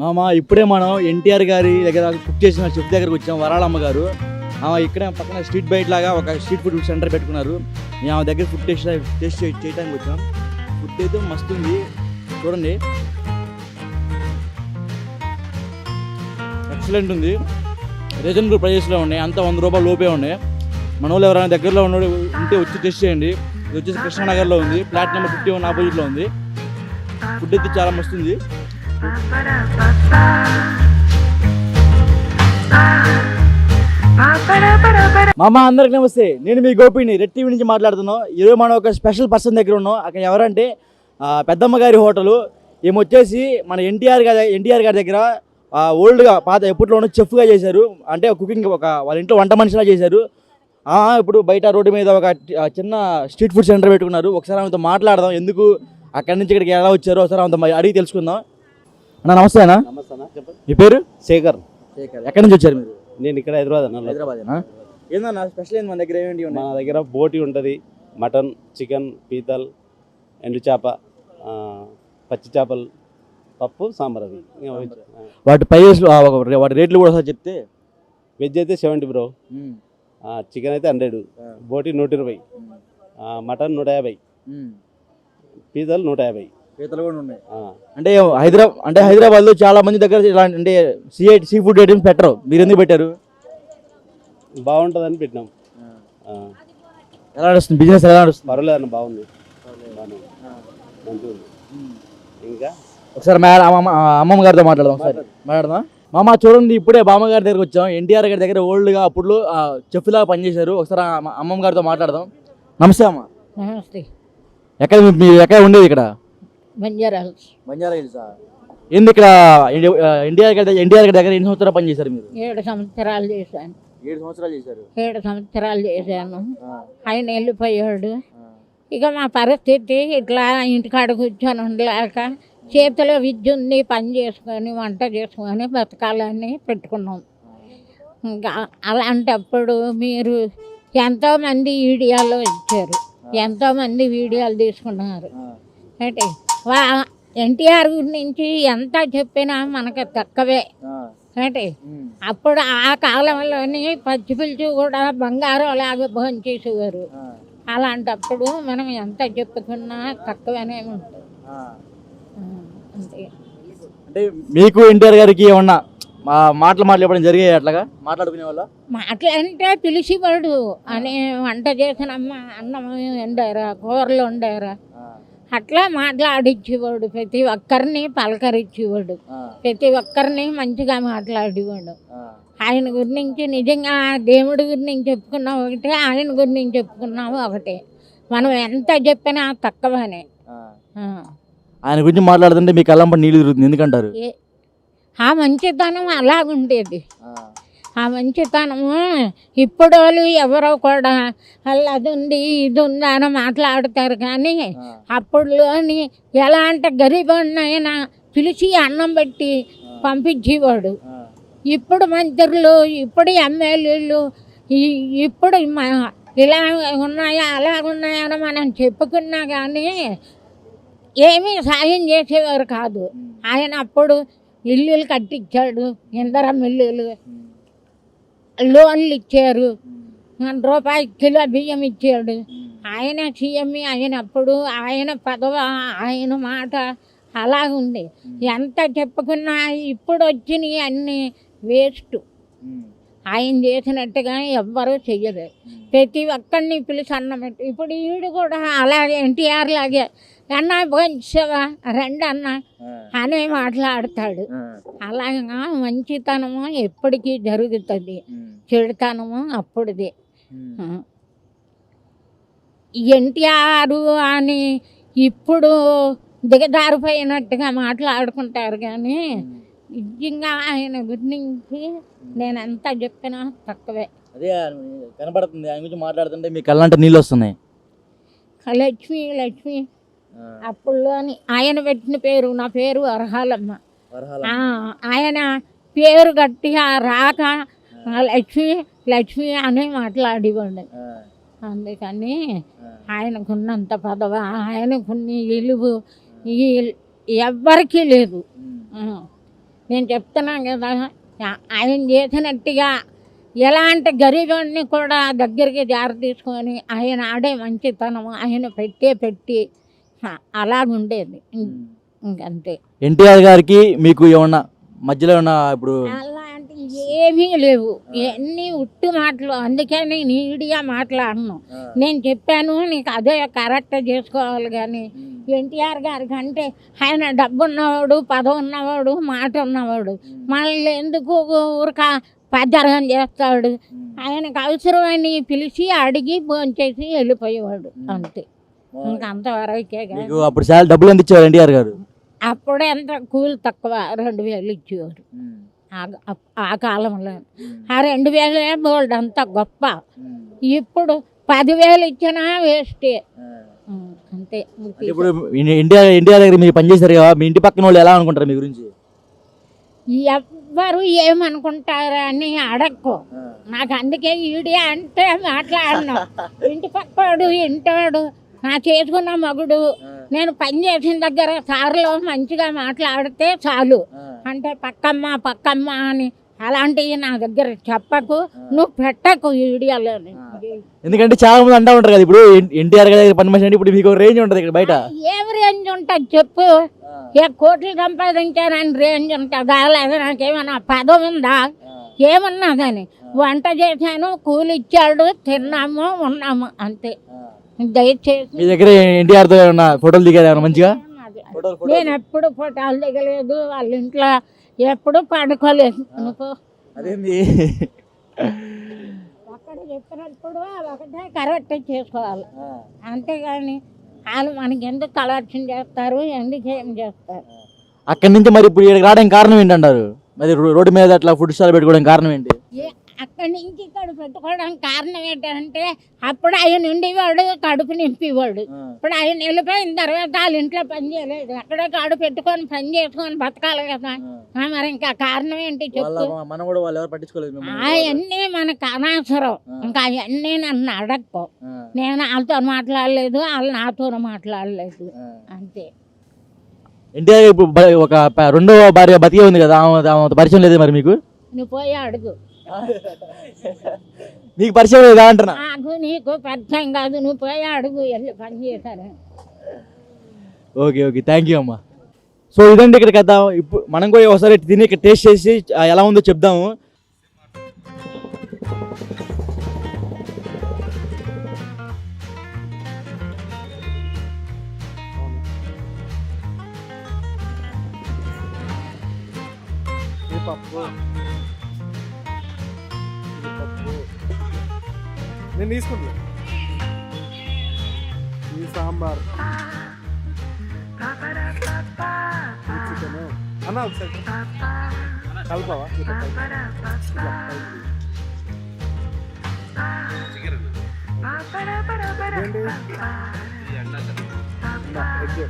మామ ఇప్పుడే మనం ఎన్టీఆర్ గారి దగ్గర కుక్ చేసిన చెఫ్ దగ్గరకు వచ్చాం. వరాలమ్మ గారు ఇక్కడే పక్కన స్ట్రీట్ బైట్ లాగా ఒక స్ట్రీట్ ఫుడ్ సెంటర్ పెట్టుకున్నారు. మేము ఆమె దగ్గర ఫుడ్ టేస్ట్ చేయడానికి వచ్చాం. ఫుడ్ అయితే మస్తు ఉంది, చూడండి, ఎక్సలెంట్ ఉంది. రీజనబుల్ ప్రైజెస్లో ఉన్నాయి, అంతా 100 రూపాయలు లోపే ఉన్నాయి. మన వాళ్ళు ఎవరైనా దగ్గరలో ఉంటే వచ్చి టెస్ట్ చేయండి. ఇది వచ్చేసి కృష్ణానగర్లో ఉంది, ఫ్లాట్ నెంబర్ 51 ఆపోజిట్లో ఉంది. ఫుడ్ అయితే చాలా మస్తు ఉంది. మామ అందరికి నమస్తే, నేను మీ గోపిని రెడ్ టీవీ నుంచి మాట్లాడుతున్నాం. ఈరోజు మనం ఒక స్పెషల్ పర్సన్ దగ్గర ఉన్నాం. అక్కడ ఎవరంటే పెద్దమ్మ గారి హోటలు. ఏమొచ్చేసి మన ఎన్టీఆర్ గారి దగ్గర ఓల్డ్గా పాత ఎప్పట్లో ఉన్న చెఫ్గా చేశారు. అంటే కుకింగ్ వాళ్ళ ఇంట్లో వంట మనిషిలా చేశారు. ఇప్పుడు బయట రోడ్డు మీద ఒక చిన్న స్ట్రీట్ ఫుడ్ సెంటర్ పెట్టుకున్నారు. ఒకసారి ఆమెతో మాట్లాడదాం, ఎందుకు అక్కడి నుంచి ఇక్కడికి ఎలా వచ్చారో ఒకసారి ఆమెతో అడిగి తెలుసుకుందాం. అన్న నమస్తే అన్న. నమస్తే అన్న, చెప్పండి. మీ పేరు? శేఖర్. ఎక్కడి నుంచి వచ్చారు మీరు? నేను ఇక్కడ హైదరాబాద్ అన్న. హైదరాబాదేనా? ఏందన్నా స్పెషల్ ఏంది మన దగ్గర? ఏమేంటి మన దగ్గర బోటి ఉంటుంది, మటన్, చికెన్, పీతల్, ఎండు చేప, పచ్చి చేపలు, పప్పు, సాంబార్. అవి వాటి ప్రైజెస్ వాటి రేట్లు కూడా ఒకసారి చెప్తే. వెజ్ అయితే 70 బ్రో, చికెన్ అయితే 100, బోటి 120, మటన్ 150, పీతలు 150. పీతలు కూడా ఉన్నాయి. అంటే హైదరాబాద్లో చాలా మంది దగ్గర ఇలా అంటే సీ ఫుడ్ ఐటమ్స్ పెట్టరు, మీరు ఎందుకు పెట్టారు? బాగుంటుందని పెట్టినాం. ఎలా నడుస్తుంది బిజినెస్? ఎలా నడుస్తుంది? పర్వాలేదు అన్న, బాగుంది. ఇంకా ఒకసారి అమ్మమ్మ గారితో మాట్లాడదాం. మామ చూడండి, ఇప్పుడే బామ్మగారి దగ్గరకు వచ్చాం. ఎన్టీఆర్ గారి దగ్గర ఓల్డ్గా అప్పుడు చెఫ్లాగా పనిచేశారు. ఒకసారి అమ్మమ్మ గారితో మాట్లాడదాం. నమస్తే అమ్మ. నమస్తే. మీరు ఎక్కడ ఉండేది? ఇక్కడ బంజారా హిల్స్. ఏంది ఇక్కడ ఎన్టీఆర్ గారి దగ్గర ఎన్ని సంవత్సరాలు పనిచేశారు మీరు? 7 సంవత్సరాలు చేశాను. 7 సంవత్సరాలు చేశారు. 7 సంవత్సరాలు చేశాను. ఆయన వెళ్ళిపోయాడు. ఇక మా పరిస్థితి ఇట్లా ఇంటికాడ కూర్చొని ఉండలేక చేతిలో విద్య ఉంది, పని చేసుకొని వంట చేసుకొని బతకాలని పెట్టుకున్నాం. ఇంకా అలాంటప్పుడు మీరు ఎంతోమంది వీడియోలు ఇచ్చారు, ఎంతోమంది వీడియోలు తీసుకున్నారు. అంటే ఎన్టీఆర్ గురించి ఎంత చెప్పినా మనకు తక్కువే. అంటే అప్పుడు ఆ కాలంలోని పచ్చి పిలిచి కూడా బంగారం లాగా భోంచేసేవారు. అలాంటప్పుడు మనం ఎంత చెప్పుకున్నా తక్కువనే ఉంటుంది. అంటే మీకు ఎన్టీఆర్ గారికి ఏమన్నా మాట్లాడడం జరిగాయి? అట్లాగా మాట్లాడుకునే వాళ్ళ మాటలంటే పిలిచివాడు అని, వంట చేసిన అన్నం వండారా, కూరలు వండారా, అట్లా మాట్లాడిచ్చేవాడు. ప్రతి ఒక్కరిని పలకరించేవాడు, ప్రతి ఒక్కరిని మంచిగా మాట్లాడేవాడు. ఆయన గురించి నిజంగా దేవుడి గురించి చెప్పుకున్నాం ఒకటే, ఆయన గురించి చెప్పుకున్నాము ఒకటే. మనం ఎంత చెప్పినా తక్కువనే. ఆయన గురించి మాట్లాడుతుంటే మీకు కళ్ళంపడి నీళ్ళు తిరుగుతుంది, ఎందుకంటారు? ఆ మంచితనం అలాగుండేది. ఆ మంచితనము ఇప్పుడు వాళ్ళు ఎవరో కూడా అది ఉంది ఇది ఉంది అని మాట్లాడతారు. కానీ అప్పుడులోని ఎలాంటి గరీబునైనా పిలిచి అన్నం పెట్టి పంపించేవాడు. ఇప్పుడు మంత్రులు, ఇప్పుడు ఎమ్మెల్యేలు ఇప్పుడు ఇలా ఉన్నాయా అలా ఉన్నాయని మనం చెప్పుకున్నా కానీ ఏమీ సాయం చేసేవారు కాదు. ఆయన అప్పుడు ఇల్లులు కట్టించాడు, ఇందరం ఇల్లులు, లోన్లు ఇచ్చారు, రూపాయి కిలో బియ్యం ఇచ్చాడు. ఆయన సీఎం అయినప్పుడు ఆయన పదవ, ఆయన మాట అలాగుంది. ఎంత చెప్పుకున్నా ఇప్పుడు వచ్చినాయి అన్నీ వేస్ట్. ఆయన చేసినట్టుగా ఎవ్వరూ చెయ్యరు. ప్రతి ఒక్కరిని పిలిచి అన్నం పెట్టి, ఇప్పుడు ఈడు కూడా అలాగే ఎన్టీఆర్ లాగే అన్నా భోంచేవా రండి అన్న అనే మాట్లాడతాడు. అలాగా మంచితనము ఎప్పటికీ జరుగుతుంది, చెడుతనము అప్పుడుది. ఎన్టీఆర్ అని ఇప్పుడు దిగజారిపోయినట్టుగా మాట్లాడుకుంటారు. కానీ నిజంగా ఆయన గురించి నేను ఎంత చెప్పినా తక్కువే. అదే కనబడుతుంది, ఆయన గురించి మాట్లాడుతుంటే మీ కళ్ళంటే నీళ్ళు వస్తున్నాయి. లక్ష్మి అప్పుడులోని ఆయన పెట్టిన పేరు, నా పేరు అర్హాలమ్మ. ఆయన పేరు గట్టిగా రాక లక్ష్మి అని మాట్లాడేవాడు. అందుకని ఆయనకున్నంత పదవ, ఆయనకున్న విలువ ఎవ్వరికీ లేదు. నేను చెప్తున్నాను కదా, ఆయన చేసినట్టుగా ఎలాంటి గరీబుని కూడా దగ్గరికి జారి తీసుకొని ఆయన ఆడే మంచితనం ఆయన పెట్టి అలాగుండేది. ఇంకంతే. ఎన్టీఆర్ గారికి మీకు ఏమన్నా మధ్యలో ఏమన్నా ఇప్పుడు అలాంటివి ఏమీ లేవు, ఎన్ని ఉట్టు మాటలు. అందుకే నేను మీడియా మాట్లాడను. నేను చెప్పాను నీకు అదే కరెక్ట్ చేసుకోవాలి. కానీ ఎన్టీఆర్ గారికి అంటే ఆయన డబ్బు ఉన్నవాడు, పదవి ఉన్నవాడు, మాట ఉన్నవాడు. మళ్ళీ ఎందుకు ఊరిక పద్దరగం చేస్తాడు? ఆయనకు అవసరమని పిలిచి అడిగి భోంచేసి వెళ్ళిపోయేవాడు అంతే. ఇంకంతవరకే. మీకు అప్పుడు చాలా డబ్బులు ఎంత ఇచ్చేవారు ఎన్టీఆర్ గారు? అప్పుడే ఎంత కూలి తక్కువ, 2000 ఇచ్చేవారు ఆ కాలంలో. ఆ 2000 బోల్డ్ అంత గొప్ప. ఇప్పుడు 10,000 ఇచ్చినా వేస్టే అంతే. ఇప్పుడు ఎన్టీఆర్ దగ్గర మీరు పనిచేశారు కదా, మీ ఇంటి పక్కన వాళ్ళు ఎలా అనుకుంటారు మీ గురించి? ఎవ్వరు ఏమనుకుంటారు అని అడక్కు. నాకు అందుకే ఈడియా అంటే మాట్లాడను. ఇంటి పక్కవాడు ఇంటాడు, నా చేసుకున్న మగుడు, నేను పని చేసిన దగ్గర సార్లో మంచిగా మాట్లాడితే చాలు. అంటే పక్కమ్మ అని అలాంటివి నా దగ్గర చెప్పకు, నువ్వు పెట్టకు వీడియోలోని. ఎందుకంటే చాలా మంది అంటా ఉంటారు కదా, ఇప్పుడు ఎన్టీఆర్ గారి దగ్గర పని మనిషి అంటే ఇప్పుడు మీకు రేంజ్ ఉంటుంది ఇక్కడ బయట. ఏం రేంజ్ ఉంటుంది చెప్పు? ఏ కోట్లు సంపాదించానని రేంజ్ ఉంటుందా? లేదా నాకేమన్నా పదవి ఉందా? ఏమన్నదని వంట చేశాను, కూలి ఇచ్చాడు, తిన్నాము, ఉన్నాము అంతే. దయచేసి మీ దగ్గర ఎన్టీఆర్ తో ఏమన్నా ఫోటోలు దిగారు ఏమన్నా మంచిగా? నేను ఎప్పుడు ఫోటోలు దిగలేదు, వాళ్ళ ఇంట్లో ఎప్పుడు పడుకోలేదు. అదేంది అక్కడ చెప్పినప్పుడు ఒకటే కరెక్ట్ చేసుకోవాలి. అంతేగాని వాళ్ళు మనకి ఎందుకు కలెక్షన్ చేస్తారు, ఎందుకు ఏం చేస్తారు? అక్కడి నుంచి మరి ఇప్పుడు ఇక్కడికి రావడానికి కారణం ఏంటంటారు? మరి రోడ్డు మీద అట్లా ఫుడ్ స్టాల్ పెట్టుకోవడానికి కారణం ఏంటి? అక్కడి నుంచి ఇక్కడ పెట్టుకోవడానికి కారణం ఏంటంటే అప్పుడు ఆయన ఉండేవాడు, కడుపు నింపేవాడు. ఇప్పుడు ఆయన వెళ్ళిపోయిన తర్వాత వాళ్ళ ఇంట్లో పని చేయలేదు, అక్కడే కాడు పెట్టుకొని పని చేసుకొని బతకాలి కదా. మరి ఇంకా కారణం ఏంటి చెప్పు? అవన్నీ మనకు అనవసరం. ఇంకా అవన్నీ నన్ను అడగకు. నేను వాళ్ళతో మాట్లాడలేదు, వాళ్ళు నాతో మాట్లాడలేదు అంతే. ఎన్టీఆర్ ఇప్పుడు ఒక రెండో భార్య బతికే ఉంది కదా, ఆమె పరిచయం లేదు మరి మీకు? నువ్వు పోయి అడుగు. నీకు పరిచయం లేదా అంటున్నా? నాకు నీకు పరిచయం కాదు, నువ్వు పోయి అడుగు వెళ్ళి పని చేశారు. ఓకే థ్యాంక్ యూ అమ్మా. సో ఇదండి ఇక్కడ కథ. ఇప్పుడు మనం కూడా ఒకసారి తిని ఇక్కడ టేస్ట్ చేసి ఎలా ఉందో చెప్దాము. నేను తీసుకుంటా ఈ సాంబార్ చికెన్ అన్న ఒకసారి కలపవా? ఎగ్